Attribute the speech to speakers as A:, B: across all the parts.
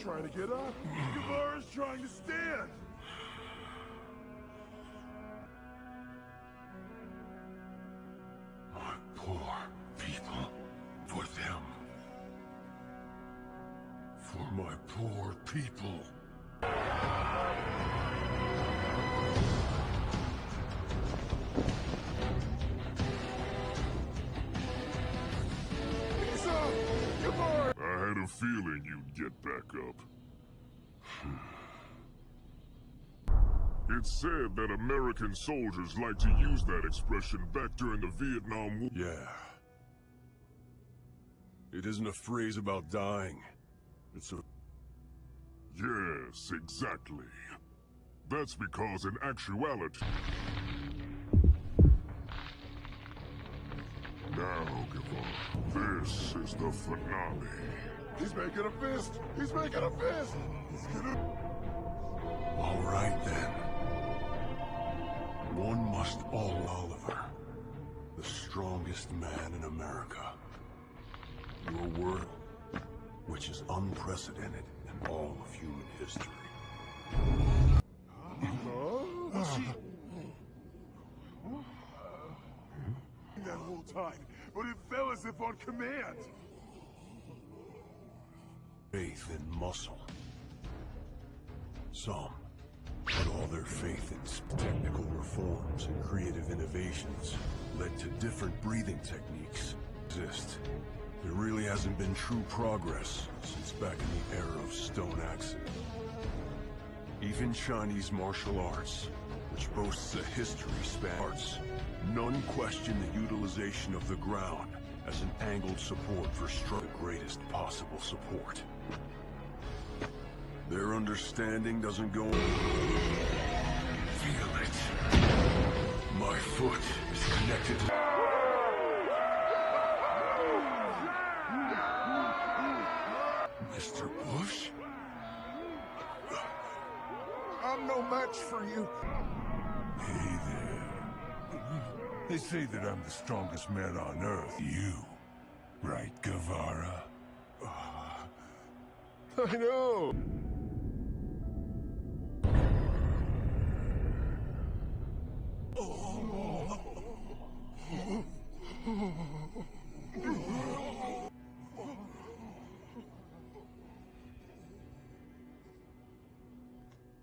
A: trying to get up. Guevara's trying to stand.
B: My poor people. For them. For my poor people.
A: I had a feeling you'd get back up. It's said that American soldiers like to use that expression back during the Vietnam War.
B: Yeah. It isn't a phrase about dying. It's a...
A: Yes, exactly. That's because in actuality... Now, Guevara, this is the finale. He's making a fist! He's making a fist! He's gonna...
B: All right, then. One must Oliver, the strongest man in America. Your word, which is unprecedented in all of human history.
A: What's he... that whole time, but it fell as if on command.
B: Faith in muscle. Some put all their faith in technical reforms and creative innovations led to different breathing techniques exist. There really hasn't been true progress since back in the era of stone axing. Even Chinese martial arts, which boasts a history span arts, none question the utilization of the ground as an angled support for the greatest possible support. Their understanding doesn't go... Feel it. My foot is connected to... Mr. Bush?
A: I'm no match for you.
C: Hey there. They say that I'm the strongest man on Earth. You, right, Guevara?
A: I know.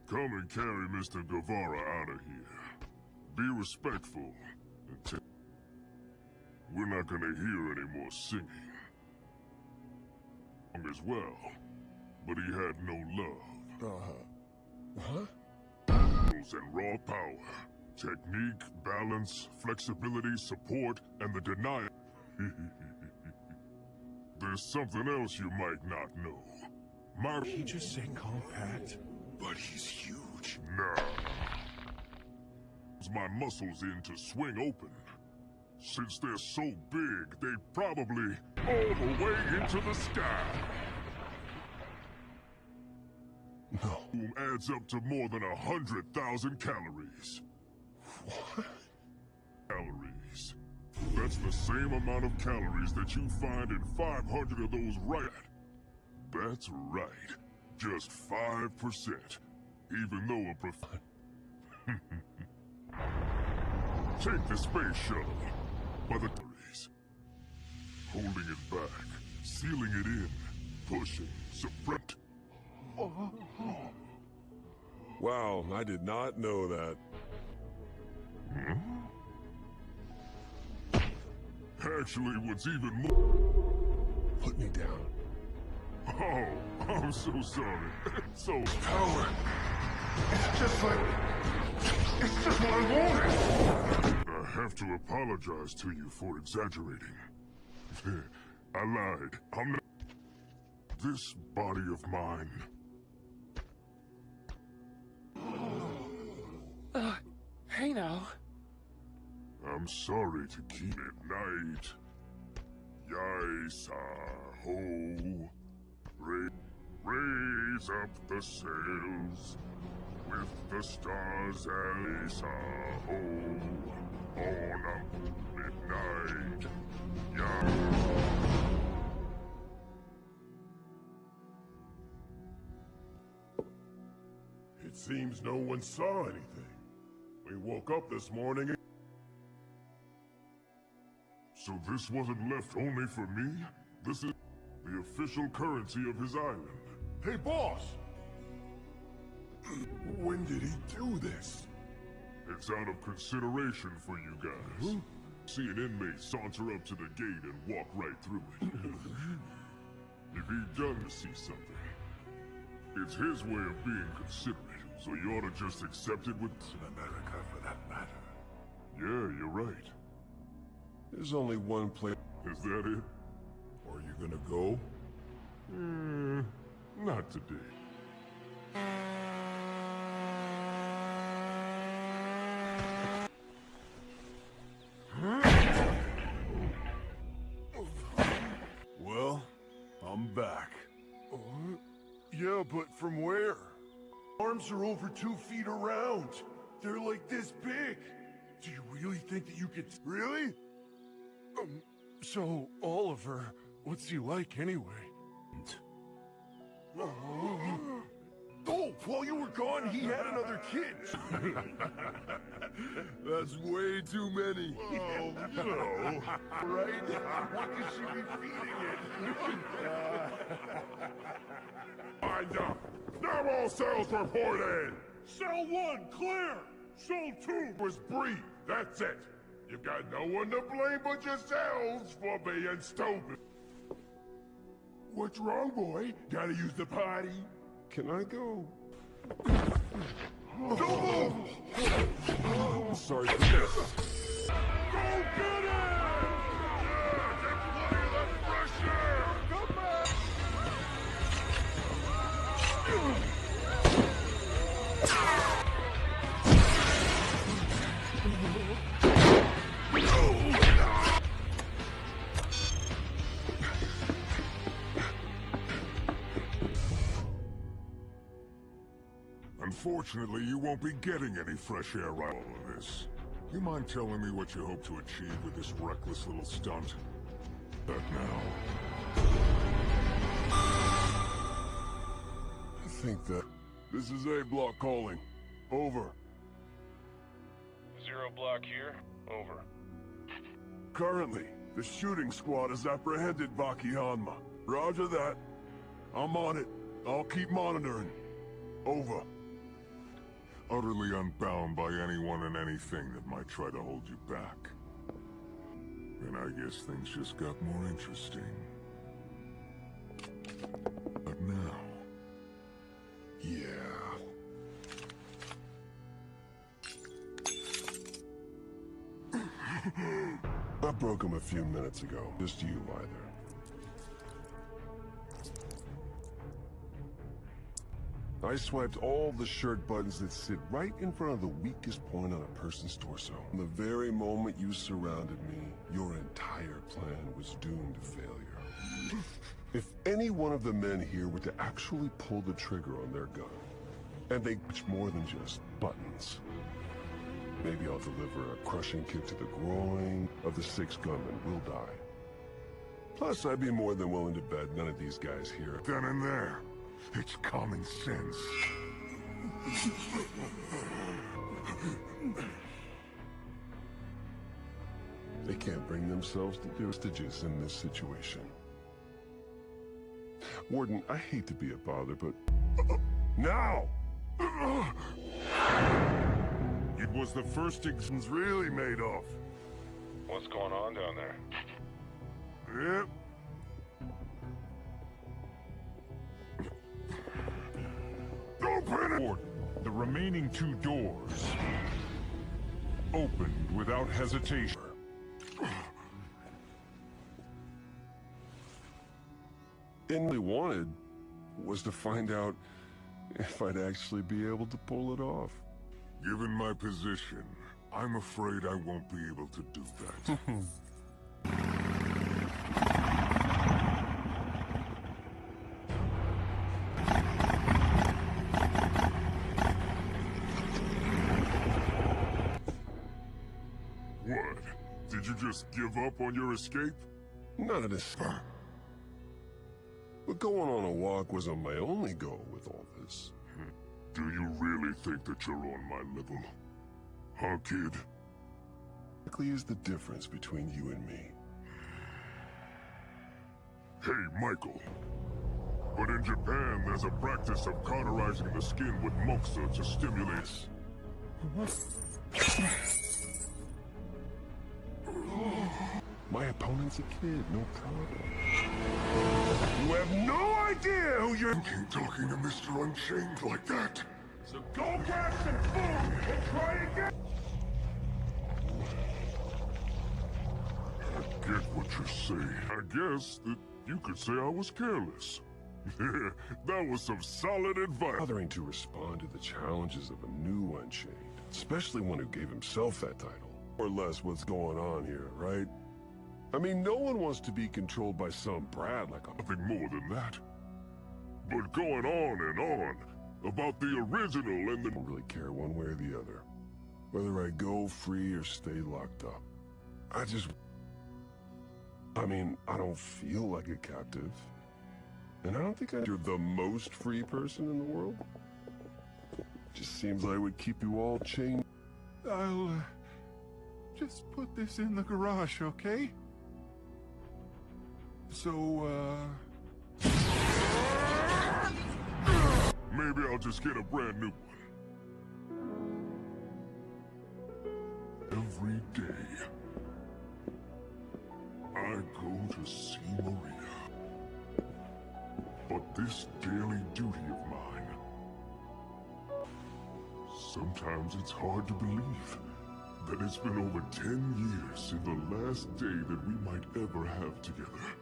A: Come and carry Mr. Guevara out of here. Be respectful. We're not gonna hear any more singing. As well, but he had no love. Huh? And raw power. Technique, balance, flexibility, support, and the denial. There's something else you might not know.
C: He just say compact?
A: But he's huge. Nah. My muscles in to swing open. Since they're so big, they probably all the way into the sky.
C: No.
A: Adds up to more than 100,000 calories.
C: What?
A: Calories. That's the same amount of calories that you find in 500 of those right. That's right. Just 5%. Even though a Take the space shuttle. By the calories. Holding it back. Sealing it in. Pushing. Suppress.
D: Wow, I did not know that.
A: Actually, what's even more...
C: Put me down.
A: Oh, I'm so sorry. So...
C: Power. It's just what I wanted.
A: I have to apologize to you for exaggerating. I lied. I'm not... This body of mine...
E: Hey now.
A: I'm sorry to keep it night. Yaisa ho. Raise up the sails with the stars and ho. On a midnight. It seems no one saw anything. We woke up this morning. So this wasn't left only for me? This is the official currency of his island. Hey, boss! When did he do this? It's out of consideration for you guys. See an inmate saunter up to the gate and walk right through it. If he'd done to see something, it's his way of being considerate, so you ought to just accept it with...
C: In America, for that matter.
A: Yeah, you're right.
B: There's only one place.
A: Is that it?
C: Are you gonna go?
A: Not today.
C: Well, I'm back. Yeah, but from where? Arms are over 2 feet around. They're like this big. Do you really think that you could... Really? So, Oliver, what's he like anyway? Oh, while you were gone, he had another kid. That's way too many.
A: Well, you know.
C: Right? What could she be feeding it?
A: Wind up! Now all cells reported! Cell 1, clear! Cell 2 was breed. That's it. You've got no one to blame but yourselves for being stupid. What's wrong, boy? Gotta use the potty?
D: Can I go?
A: Don't move!
D: I'm sorry for this.
A: Go get it! Yeah, get plenty of that fresh air! Come back! Unfortunately, you won't be getting any fresh air right all of this. You mind telling me what you hope to achieve with this reckless little stunt? But now...
C: I think that... This is A block calling. Over.
F: 0 block here. Over.
C: Currently, the shooting squad has apprehended baki-son. Roger that. I'm on it. I'll keep monitoring. Over.
A: Utterly unbound by anyone and anything that might try to hold you back. And I guess things just got more interesting. But now... yeah...
C: I broke him a few minutes ago. Just you either. I swiped all the shirt buttons that sit right in front of the weakest point on a person's torso. From the very moment you surrounded me, your entire plan was doomed to failure. If any one of the men here were to actually pull the trigger on their gun, and they much more than just buttons, maybe I'll deliver a crushing kick to the groin of the 6 gunmen will die. Plus, I'd be more than willing to bet none of these guys here.
A: Then and there. It's common sense.
C: They can't bring themselves to do hostages in this situation. Warden, I hate to be a bother, but... now!
A: It was the first exams really made off.
F: What's going on down there?
A: Yep. Open it! The remaining 2 doors opened without hesitation.
C: And what I wanted was to find out if I'd actually be able to pull it off.
A: Given my position, I'm afraid I won't be able to do that. What? Did you just give up on your escape?
C: Not at this. But going on a walk wasn't my only goal with all this.
A: Do you really think that you're on my level? Huh, kid?
C: What is the difference between you and me?
A: Hey, Michael. But in Japan, there's a practice of cauterizing the skin with moxa to stimulate.
C: My opponent's a kid, no problem. You have no idea who you're
A: Talking to Mr. Unchained like that.
C: So go grab some food and try again!
A: I get what you're saying. I guess that you could say I was careless. That was some solid advice.
C: Bothering to respond to the challenges of a new Unchained, especially one who gave himself that title. More or less what's going on here, right? I mean, no one wants to be controlled by some brat like a...
A: Nothing more than that. But going on and on about the original and the...
C: I don't really care one way or the other. Whether I go free or stay locked up. I mean, I don't feel like a captive. And I don't think you're the most free person in the world. Just seems like I would keep you all chained.
G: I'll just put this in the garage, okay? So,
A: Maybe I'll just get a brand new one. Every day, I go to see Maria. But this daily duty of mine, sometimes it's hard to believe that it's been over 10 years since the last day that we might ever have together.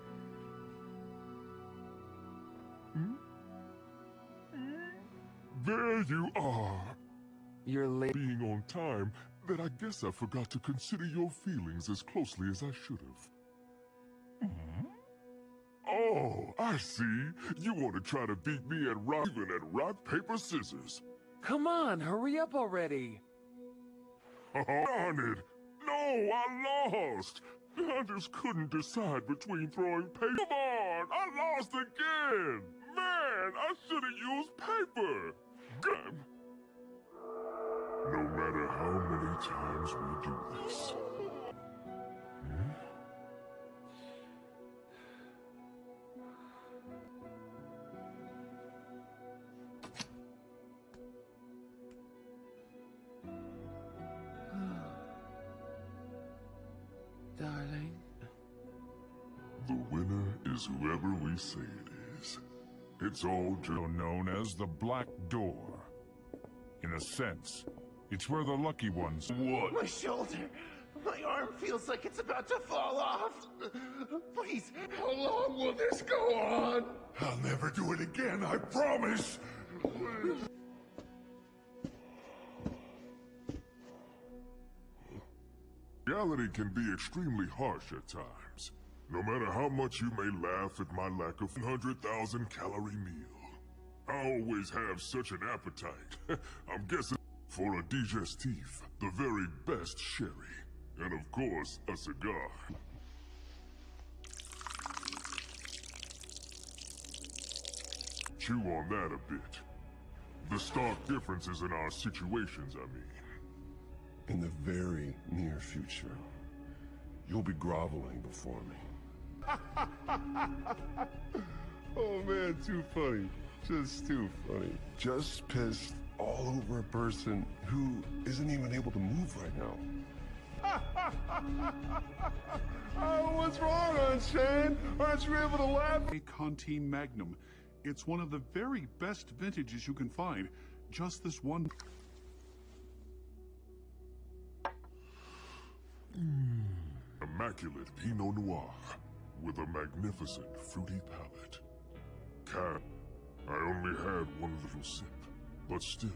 A: There you are.
E: You're late.
A: Being on time, that I guess I forgot to consider your feelings as closely as I should have. Oh, I see. You want to try to beat me at rock, paper, scissors.
E: Come on, hurry up already.
A: Darn it! No, I lost! I just couldn't decide between throwing paper. Come on! I lost again! Man, I should have used paper! Damn! No matter how many times we do this.
E: Darling.
A: The winner is whoever we say it is. It's all just
G: known as the Black Door. In a sense, it's where the lucky ones... What?
H: My shoulder! My arm feels like it's about to fall off! Please, how long will this go on?
A: I'll never do it again, I promise! Reality can be extremely harsh at times. No matter how much you may laugh at my lack of 100,000 calorie meal. I always have such an appetite. I'm guessing for a digestif, the very best sherry. And of course, a cigar. Chew on that a bit. The stark differences in our situations, I mean.
C: In the very near future, you'll be groveling before me. Oh man, too funny. Just too funny. Just pissed all over a person who isn't even able to move right now. Oh, what's wrong, Unchained? Aren't you able to laugh?
G: A Conti Magnum. It's one of the very best vintages you can find. Just this one...
A: Immaculate Pinot Noir with a magnificent fruity palate. I only had one little sip, but still,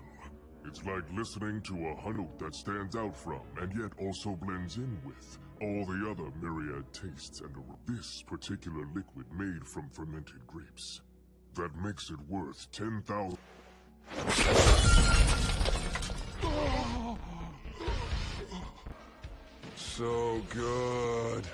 A: it's like listening to a note that stands out from and yet also blends in with all the other myriad tastes and this particular liquid made from fermented grapes. That makes it worth 10,000.
C: So good.